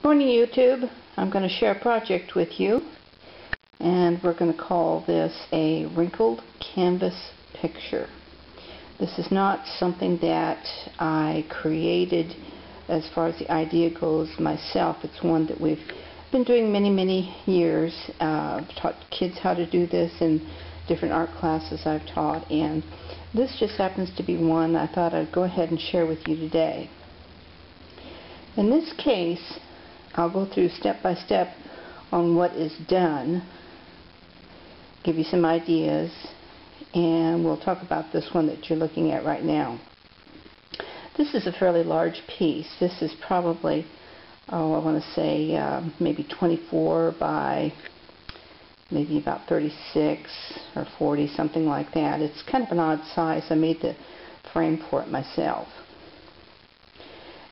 Morning YouTube. I'm going to share a project with you, and we're going to call this a wrinkled canvas picture. This is not something that I created as far as the idea goes myself. It's one that we've been doing many years. I've taught kids how to do this in different art classes I've taught, and this just happens to be one I thought I'd go ahead and share with you today. In this case, I'll go through step by step on what is done, give you some ideas, and we'll talk about this one that you're looking at right now. This is a fairly large piece. This is probably, I want to say maybe 24 by maybe about 36 or 40, something like that. It's kind of an odd size. I made the frame for it myself.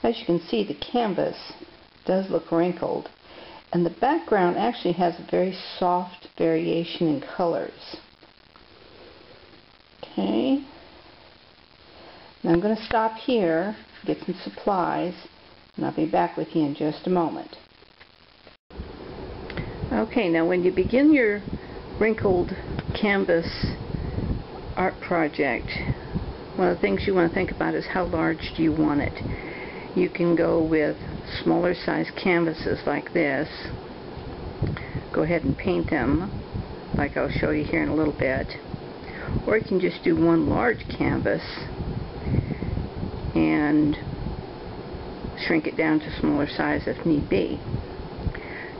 As you can see, the canvas does look wrinkled, and the background actually has a very soft variation in colors. Okay, now I'm going to stop here, get some supplies, and I'll be back with you in just a moment. Okay, now when you begin your wrinkled canvas art project, one of the things you want to think about is how large do you want it. You can go with smaller size canvases like this. Go ahead and paint them like I'll show you here in a little bit. Or you can just do one large canvas and shrink it down to smaller size if need be.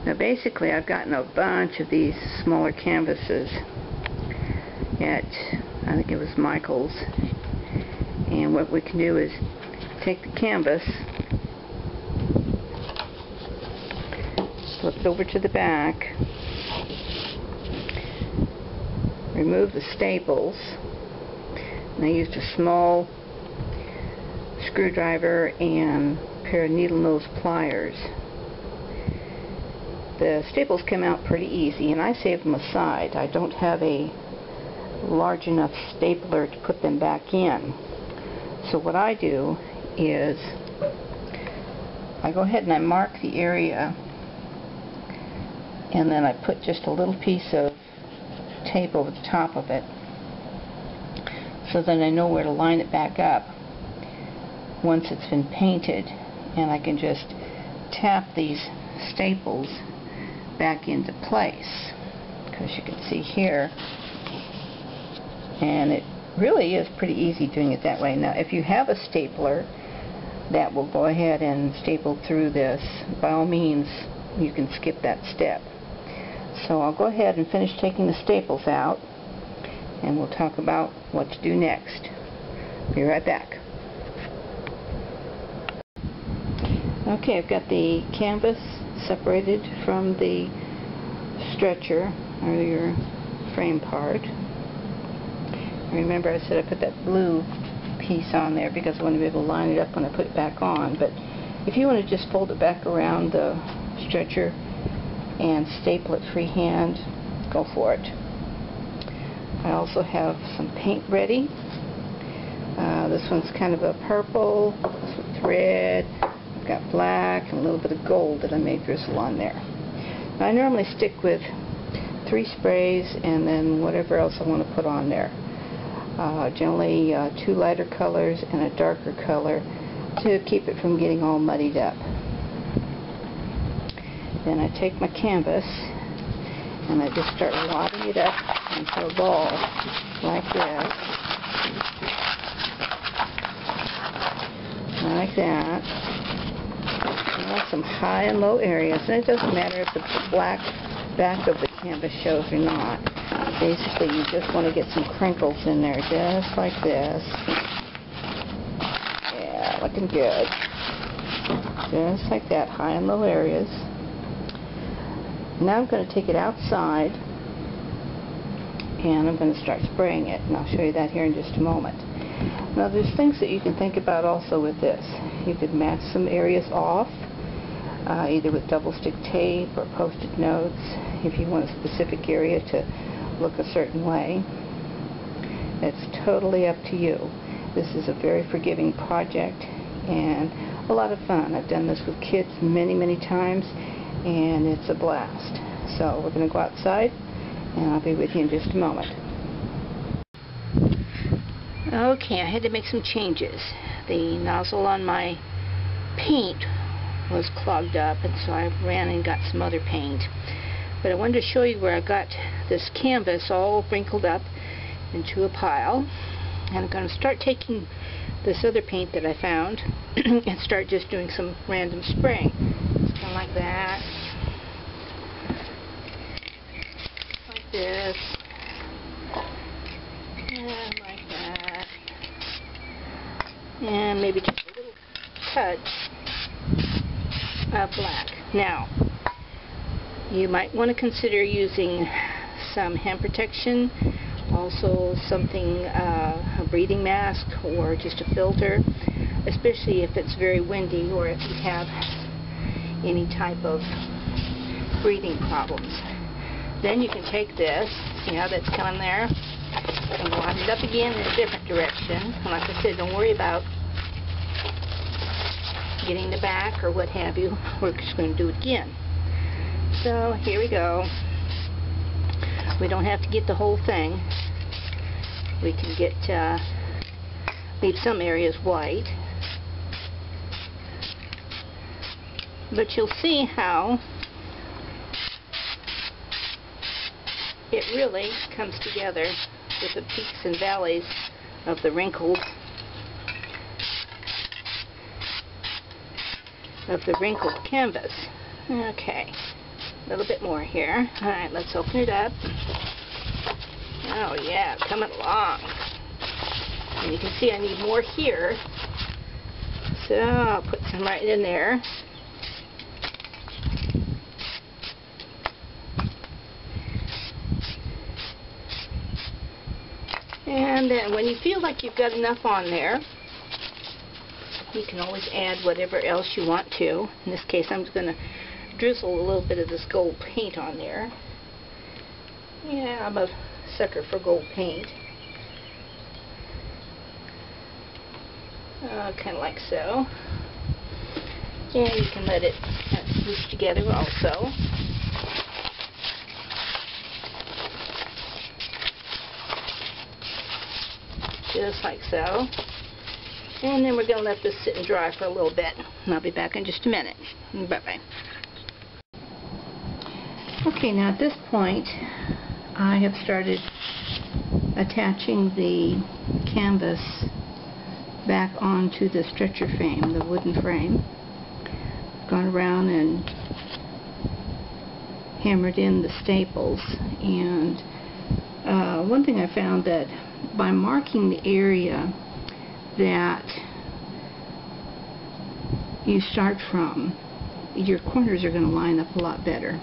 Now basically I've gotten a bunch of these smaller canvases at, I think it was Michael's, and what we can do is take the canvas, flip it over to the back, remove the staples, and I used a small screwdriver and a pair of needle nose pliers. The staples came out pretty easy, and I saved them aside. I don't have a large enough stapler to put them back in. So what I do is I go ahead and I mark the area, and then I put just a little piece of tape over the top of it so that I know where to line it back up once it's been painted, and I can just tap these staples back into place, because you can see here, and it really is pretty easy doing it that way. Now if you have a stapler that will go ahead and staple through this, by all means you can skip that step. So I'll go ahead and finish taking the staples out, and we'll talk about what to do next. Be right back. Okay, I've got the canvas separated from the stretcher, or your frame part. Remember I said I put that blue piece on there because I want to be able to line it up when I put it back on, but if you want to just fold it back around the stretcher and staple it freehand, go for it. I also have some paint ready. This one's kind of a purple, this one's red, I've got black and a little bit of gold that I may drizzle on there. Now, I normally stick with 3 sprays and then whatever else I want to put on there. Generally 2 lighter colors and a darker color to keep it from getting all muddied up. Then I take my canvas and I just start wadding it up into a ball like this, like that. I want some high and low areas, and it doesn't matter if the black back of the canvas shows or not. Basically, you just want to get some crinkles in there, just like this. Yeah, looking good. Just like that, high and low areas. Now I'm going to take it outside, and I'm going to start spraying it, and I'll show you that here in just a moment. Now, there's things that you can think about also with this. You could match some areas off, either with double stick tape or post-it notes, if you want a specific area to look a certain way. It's totally up to you. This is a very forgiving project, and a lot of fun. I've done this with kids many times, and it's a blast. So we're going to go outside, and I'll be with you in just a moment. Okay, I had to make some changes. The nozzle on my paint was clogged up, and so I ran and got some other paint. But I wanted to show you where I got this canvas all wrinkled up into a pile. And I'm going to start taking this other paint that I found and start just doing some random spraying. Kind of like that. Like this. And like that. And maybe just a little touch of black. Now, you might want to consider using some hand protection, also something, a breathing mask, or just a filter, especially if it's very windy or if you have any type of breathing problems. Then you can take this, see how that's coming there, and line it up again in a different direction. And like I said, don't worry about getting the back or what have you. We're just going to do it again. So here we go. We don't have to get the whole thing. We can get leave some areas white, but you'll see how it really comes together with the peaks and valleys of the wrinkled canvas. Okay. A little bit more here. Alright, let's open it up. Oh yeah, coming along. And you can see I need more here. So I'll put some right in there. And then when you feel like you've got enough on there, you can always add whatever else you want to. In this case, I'm just going to drizzle a little bit of this gold paint on there. Yeah, I'm a sucker for gold paint. Kind of like so. And you can let it smoosh together also. Just like so. And then we're going to let this sit and dry for a little bit. And I'll be back in just a minute. Bye-bye. Okay, now at this point, I have started attaching the canvas back onto the stretcher frame, the wooden frame. Gone around and hammered in the staples. And one thing I found that by marking the area that you start from, your corners are going to line up a lot better.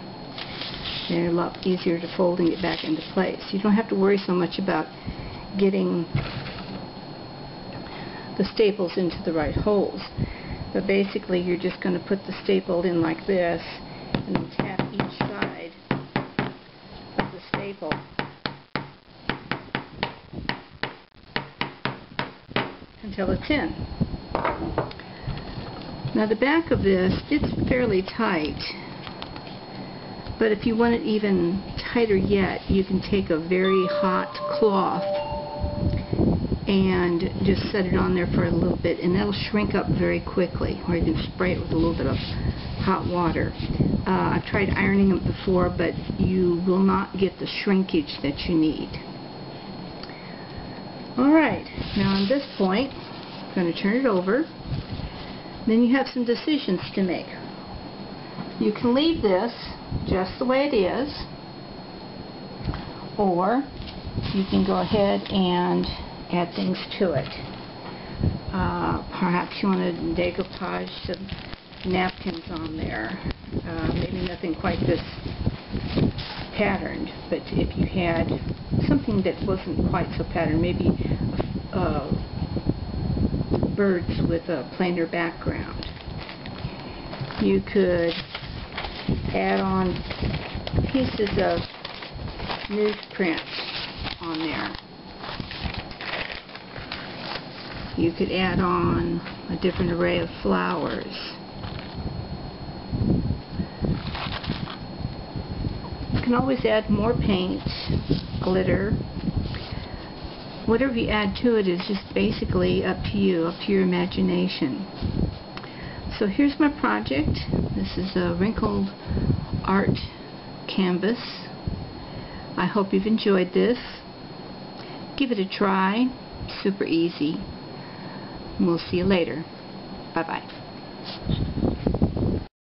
They're a lot easier to folding it back into place. You don't have to worry so much about getting the staples into the right holes. But basically you're just going to put the staple in like this and then tap each side of the staple until it's in. Now the back of this, it's fairly tight, but if you want it even tighter yet, you can take a very hot cloth and just set it on there for a little bit, and that'll shrink up very quickly. Or you can spray it with a little bit of hot water. I've tried ironing it before, but you will not get the shrinkage that you need. Alright, now on this point, I'm going to turn it over. Then you have some decisions to make. You can leave this just the way it is, or you can go ahead and add things to it. Perhaps you want to decoupage some napkins on there. Maybe nothing quite this patterned, but if you had something that wasn't quite so patterned, maybe birds with a plainer background. You could add on pieces of newsprint on there. You could add on a different array of flowers. You can always add more paint, glitter. Whatever you add to it is just basically up to you, up to your imagination. So here's my project. This is a wrinkled art canvas. I hope you've enjoyed this. Give it a try. Super easy. We'll see you later. Bye-bye.